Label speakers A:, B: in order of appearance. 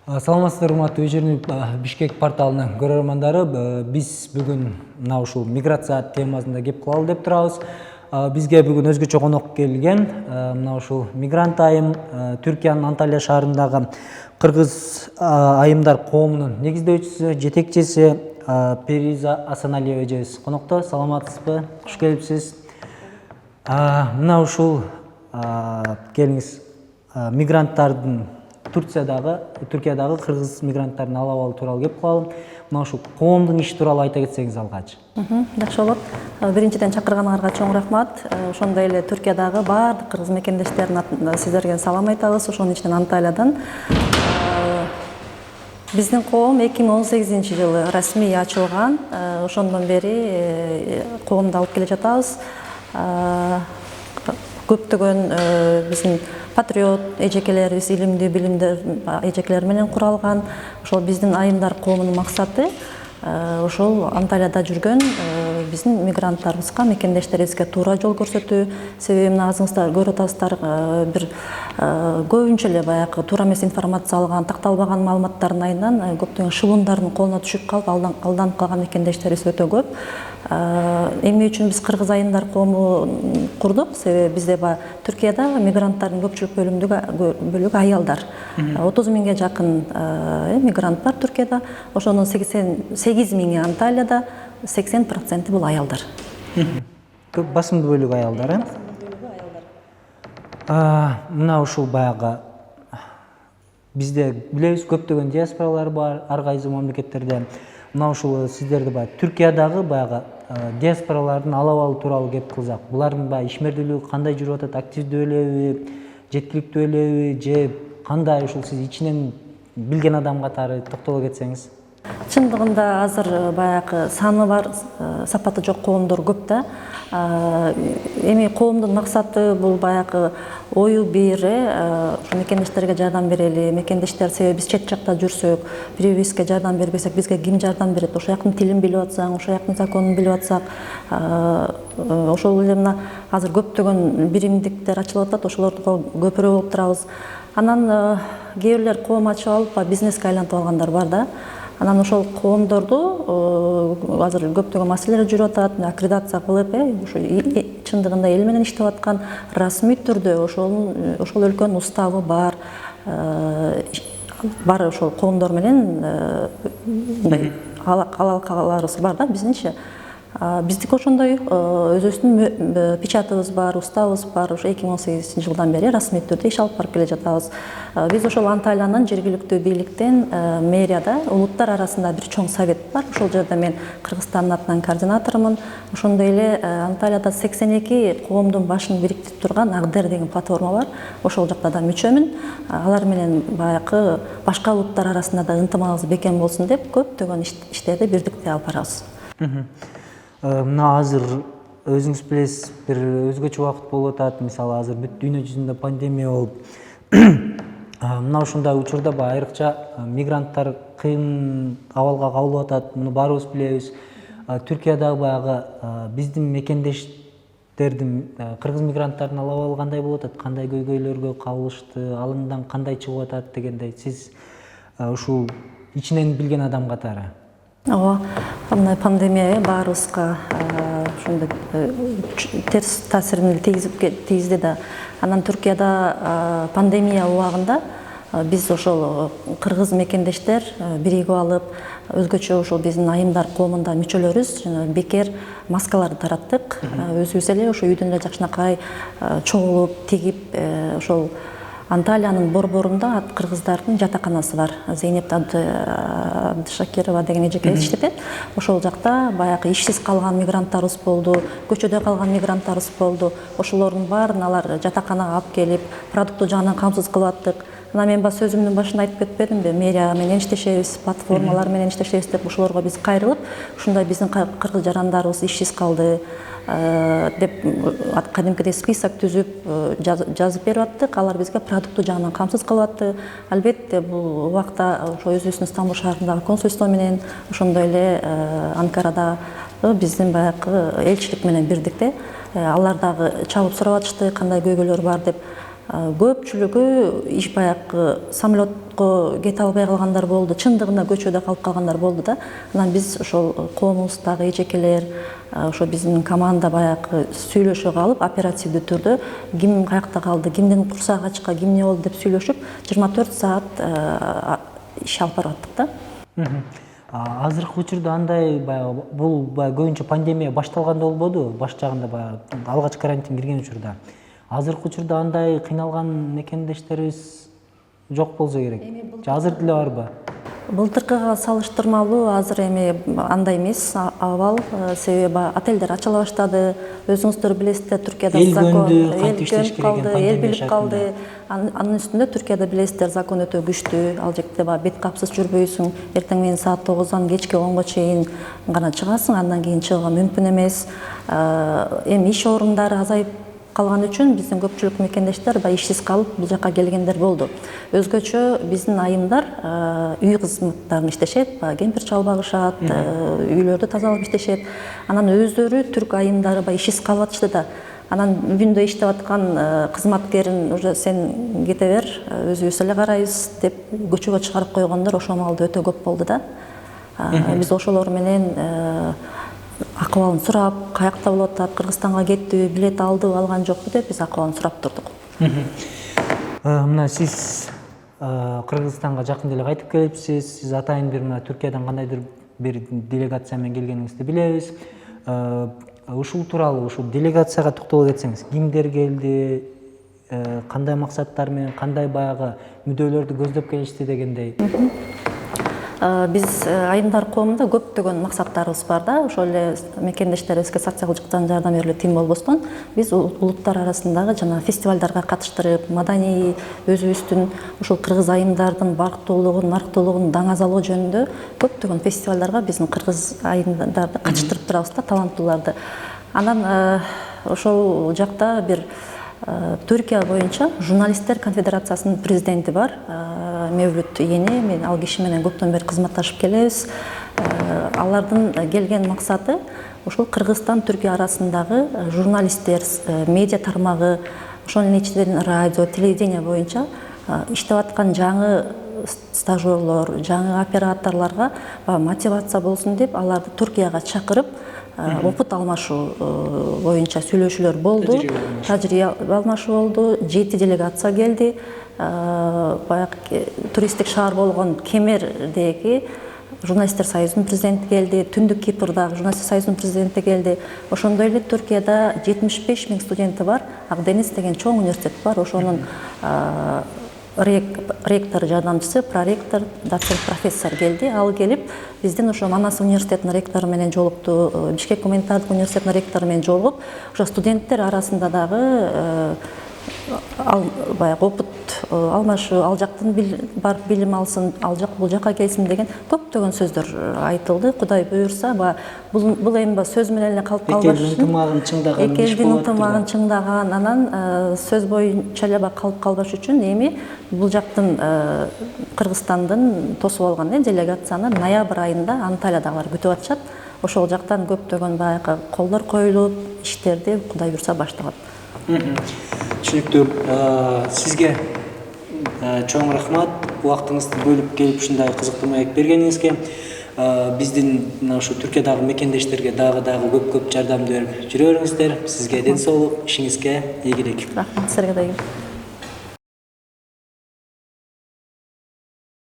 A: Саламатсыздар, урматтуу Бишкек порталынын көрөрмандары. Биз бүгүн мына ушул миграция темасында кеп кылалы деп турабыз. Бизге бүгүн өзгөчө конок келген. Мына ушул мигрант айым Түркиянын Анталия шаарындагы кыргыз айымдар коомунун негиздөөчүсү, жетекчиси Периза Асаналиева эжебиз конокто. Саламатсызбы? Куш келипсиз. Мына ушул келиңиз, мигранттардын Түркиядагы кыргыз мигранттардын алып алуу тууралуу кеп калалы. Мына ушул коомдун иши тууралуу айта кетсеңиз алгач.
B: Жакшы болот. Биринчиден чакырганыңарга чоң рахмат. Ошондой эле Түркиядагы баардык кыргыз мекендештердин атынан сиздерге салам айтабыз. Ошонун ичинен Анталиядан. Биздин коом 2018-жылы расмий ачылган. Ошондон бери коомду алып келе жатабыз. Көптөгөн биздин патриот эжекелерибиз, илимдүү, билимдүү эжекелер менен куралган. Ошол биздин айымдар коомунун максаты ошол Анталияда жүргөн биздин мигранттарыбызга, мекендештерибизге туура жол көрсөтүү. Себеби мына азыңыздар көрүп атасыздар, бир көбүнчө эле баягы туура эмес информация алган, такталбаган маалыматтардын айынан көптөгөн шылымдардын колуна түшүп калып, алданып калган мекендештерибиз өтө көп. Эмне үчүн биз кыргыз айымдар коомун курдук? Себеби бизде Түркияда мигранттардын көпчүлүк бөлүгү аялдар. 30 миңге жакын мигрант бар Түркияда. Ошонун 88 миңи Анталияда, 80% бул аялдар.
A: Көп басымдуу бөлүгү аялдар, Мына ушул баягы бизде билебиз, көптөгөн диаспоралар бар ар кайсы мамлекеттерде. Мына ушул сиздерди Түркиядагы баягы диаспоралардын алып алуу тууралуу кеп кылсак, булардын ишмердүүлүгү кандай жүрүп атат? Активдүү элеби, жеткиликтүү элеби, же кандай? Ушул сиз ичинен билген адам катары токтоло кетсеңиз.
B: Чындыгында азыр баягы саны бар, сапаты жок коомдор көп да. Эми коомдун максаты бул баягы ою бир, мекендештерге жардам берели. Мекендештер, себеби биз чет жакта жүрсөк, бирибизге жардам бербесек, бизге ким жардам берет? Ошол жактын тилин билип атсаң, ошол жактын законун билип атсак, ошол эле мына азыр көптөгөн биримдиктер ачылып атат, ошолорго көпүрө болуп турабыз. Анан кээ бирлер коом ачып алып, бизнеске айлантып алгандар бар да. Анан ошол коомдорду азыр көптөгөн маселелер жүрүп атат, аккредитация кылып, ошо чындыгында эл менен иштеп аткан, расмий түрдө ошол өлкөнүн уставы бар ошол коомдор менен алакаларыбыз бар да биздинчи. Биздики ошондой өзүбүздүн печатыбыз бар, уставыбыз бар. Ошо 2018-жылдан бери расмий түрдө иш алып барып келе жатабыз. Биз ошол Анталиянын жергиликтүү бийликтен, мэрияда улуттар арасында бир чоң совет бар. Ошол жерде мен Кыргызстандын атынан координаторумун. Ошондой эле Анталияда 82 коомдун башын бириктирип турган Агдер деген платформа бар. Ошол жакта да мүчөмүн. Алар менен баягы башка улуттар арасында да ынтымагыбыз бекем болсун деп көптөгөн иштерди бирдикте алып барабыз.
A: Мына азыр өзүңүз билесиз, бир өзгөчө убакыт болуп атат. Мисалы азыр бүт дүйнө жүзүндө пандемия болуп, мына ушундай учурда айрыкча мигранттар кыйын абалга кабылып атат. Муну баарыбыз билебиз. Түркиядагы баягы биздин мекендештердин, кыргыз мигранттардын алабалы кандай болуп атат? Кандай көйгөйлөргө кабылышты? Алындан кандай чыгып атат дегендей, сиз ушул ичинен билген адам катары.
B: Ооба, мына пандемия баарыбызга ошондой терс таасирин тийгизди да. Анан Түркияда пандемия убагында биз ошол кыргыз мекендештер биригип алып, өзгөчө ошол биздин айымдар коомунда мүчөлөрүбүз бекер маскаларды тараттык. Өзүбүз эле ошо үйдөн эле жакшынакай чогулуп, тигип, ошол Анталиянын борборунда кыргыздардын жатаканасы бар. Зейнеп Абдышакирова деген эжекебиз иштетет. Ошол жакта баягы ишсиз калган мигранттарыбыз болду, көчөдө калган мигранттарыбыз болду. Ошолордун баарын алар жатаканага алып келип, продукту жагынан камсыз кылып аттык. Анан мен сөзүмдүн башында айтып кетпедимби? Мэрия менен иштешебиз, платформалар менен иштешебиз деп ошолорго биз кайрылып, ушундай биздин кыргыз жарандарыбыз ишсиз калды деп кадимкидей список түзүп жазып берип аттык. Алар бизге продукту жагынан камсыз кылып атты. Албетте бул убакта ошо өзүбүздүн Стамбул шаарындагы консульство менен, ошондой эле Анкарада биздин баягы элчилик менен бирдикте алар дагы чалып сурап атышты, кандай көйгөйлөр бар деп. көпчүлүгү иш баягы самолетко кете албай калгандар болду, чындыгында көчөдө калып калгандар болду да. Анан биз ошол коомубуздагы эжекелер, ошо биздин команда баягы сүйлөшө калып, оперативдүү түрдө ким каякта калды, кимдин курсагы ачка, ким эмне болду деп сүйлөшүп, 24 саат иш алып бараттык да.
A: Азыркы учурда андай баягы бул көбүнчө пандемия башталганда болбоду, баш жагында баягы алгач карантин кирген учурда. Азыркы учурда андай кыйналган мекендештерибиз жок болсо керек. Азыр деле барбы?
B: Былтыркыга салыштырмалуу азыр эми андай эмес абал, себеби отелдер ачыла баштады. Өзүңүздөр билесиздер, Түркияда закон эл билип калды. Анын үстүндө Түркияда билесиздер, закон өтө күчтүү. Ал жекте бет капсыз жүрбөйсүң. Эртең менен саат 9-дан кечки 10-го чейин гана чыгасың, андан кийин чыгууга мүмкүн эмес. Эми иш орундары азайып калган үчүн биздин көпчүлүк мекендештер ишсиз калып бул жака келгендер болду. Өзгөчө биздин айымдар үй кызматтарын иштешет, кемпир чал багышат, үйлөрдү тазалап иштешет. Анан өздөрү түрк айымдары ишсиз калып атышты да. Анан үйүндө иштеп аткан кызматкерин уже сен кете бер, өзүбүз эле карайбыз деп көчөгө чыгарып койгондор ошол маалда өтө көп болду да. Биз ошолор менен акыбалын сурап, каякта болуп атат, Кыргызстанга кеттиби, билет алдыбы, алган жокпу деп биз акыбалын сурап турдук.
A: Мына сиз Кыргызстанга жакын эле кайтып келипсиз. Сиз атайын бир мына Түркиядан кандайдыр бир делегация менен келгениңизди билебиз. Ушул тууралуу ушу делегацияга токтоло кетсеңиз, кимдер келди, кандай максаттар менен, кандай баягы мүдөлөрдү көздөп келишти дегендей.
B: Биз айымдар коомунда көптөгөн максаттарыбыз бар да. Ошол эле мекендештерибизге социалдык жактан жардам берүүгө тим болбостон, биз улуттар арасындагы жана фестивалдарга катыштырып, маданий өзүбүздүн ушул кыргыз айымдардын барктуулугун, нарктуулугун даңазалоо жөнүндө көптөгөн фестивалдарга биздин кыргыз айымдарды катыштырып турабыз да, таланттууларды. Анан ошол жакта бир Түркия боюнча журналисттер конфедерациясынын президенти бар, Мевлют Эне. Мен ал киши менен көптөн бери кызматташып келебиз. Алардын келген максаты ошол Кыргызстан, Түркия арасындагы журналисттер, медиа тармагы, ошонун ичинен радио, телевидение боюнча иштеп аткан жаңы стажерлор, жаңы операторлорго мотивация болсун деп аларды Түркияга чакырып, опыт алмашуу боюнча сүйлөшүүлөр болду, тажрыйба алмашуу болду. 7 делегация келди. Баягы туристтик шаар болгон Кемердеги журналисттер союзунун президенти келди, Түндүк Кипрдагы журналисттер союзунун президенти келди. Ошондой эле Түркияда 75 000 студенти бар, Акдениз деген чоң университет бар. Ошонун ректор жардамчысы, проректор, доцент, профессор келди. Ал келип биздин ошо Манас университетинин ректору менен жолукту, Бишкек гуманитардык университетинин ректору менен жолугуп, ошо студенттер арасында дагы баягы опыт алмашуу, ал жактан барып билим алсын, ал жак бул жака келсин деген көптөгөн сөздөр айтылды. Кудай буюрса, бул эми сөз менен эле калып калбаш үчүн, эки элдин ынтымагын чыңдаган, анан сөз боюнча эле калып калбаш үчүн эми бул жактын Кыргызстандын тосуп алган делегацияны ноябрь айында Анталиядагылар күтүп атышат. Ошол жактан көптөгөн баягы колдор коюлуп, иштерди Кудай буюрса башталат.
A: Түшүнүктүү. Сизге чоң рахмат. Убактыңызды бөлүп келип ушундай кызыктуу маек бергениңизге. Биздин ушу Түркиядагы мекендештерге дагы көп жардам берип жүрө бериңиздер. Сизге ден соолук, ишиңизге ийгилик.
B: Рахмат, сизерге да.